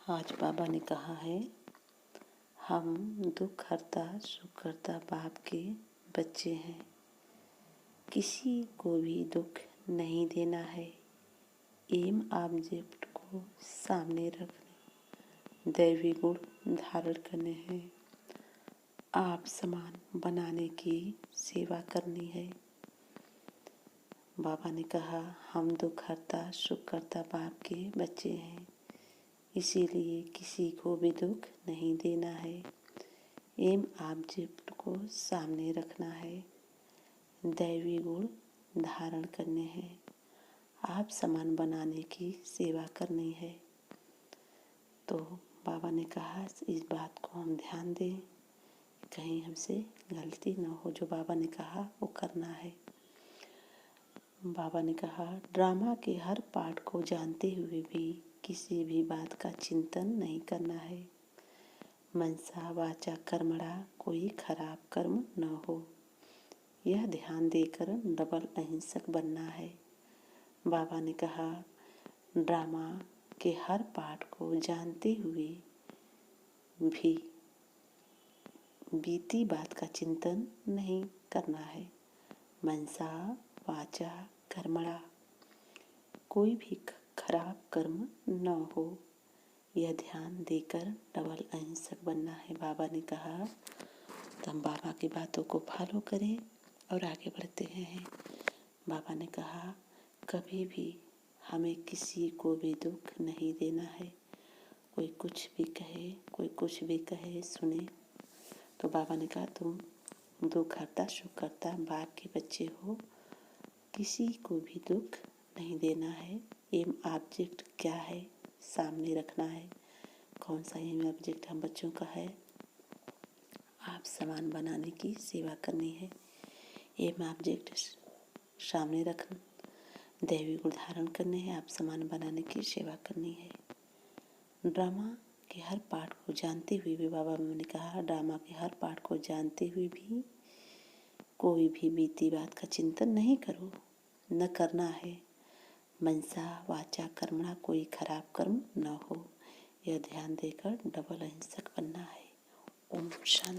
आज बाबा ने कहा है, हम दुख हरता सुख करता बाप के बच्चे हैं। किसी को भी दुख नहीं देना है। एम ऑब्जेक्ट को सामने रखने, दैवी गुण धारण करने हैं। आप समान बनाने की सेवा करनी है। बाबा ने कहा, हम दुख हरता सुख करता बाप के बच्चे हैं, इसीलिए किसी को भी दुख नहीं देना है। एम ऑब्जेक्ट को सामने रखना है, दैवी गुण धारण करने हैं। आप समान बनाने की सेवा करनी है। तो बाबा ने कहा, इस बात को हम ध्यान दें, कहीं हमसे गलती न हो। जो बाबा ने कहा वो करना है। बाबा ने कहा, ड्रामा के हर पार्ट को जानते हुए भी किसी भी बात का चिंतन नहीं करना है। मनसा वाचा कर्मणा कोई खराब कर्म न हो, यह ध्यान देकर डबल अहिंसक बनना है। बाबा ने कहा, ड्रामा के हर पार्ट को जानते हुए भी बीती बात का चिंतन नहीं करना है। मनसा वाचा कर्मणा कोई भी खराब कर्म न हो, यह ध्यान देकर डबल अहिंसक बनना है। बाबा ने कहा, तो हम बाबा की बातों को फॉलो करें और आगे बढ़ते हैं। बाबा ने कहा, कभी भी हमें किसी को भी दुख नहीं देना है। कोई कुछ भी कहे, कोई कुछ भी कहे, सुने। तो बाबा ने कहा, तुम दुख हरता सुख करता बाप के बच्चे हो, किसी को भी दुख नहीं देना है। एम ऑब्जेक्ट क्या है, सामने रखना है। कौन सा एम ऑब्जेक्ट हम बच्चों का है? आप समान बनाने की सेवा करनी है। एम ऑब्जेक्ट सामने रखना, दैवी गुण धारण करने हैं। आप समान बनाने की सेवा करनी है। ड्रामा के हर पार्ट को जानते हुए भी, बाबा ने कहा, ड्रामा के हर पार्ट को जानते हुए भी कोई भी बीती बात का चिंतन नहीं करो, न करना है। मनसा वाचा कर्मणा कोई खराब कर्म न हो, यह ध्यान देकर डबल अहिंसक बनना है। ओम शांति।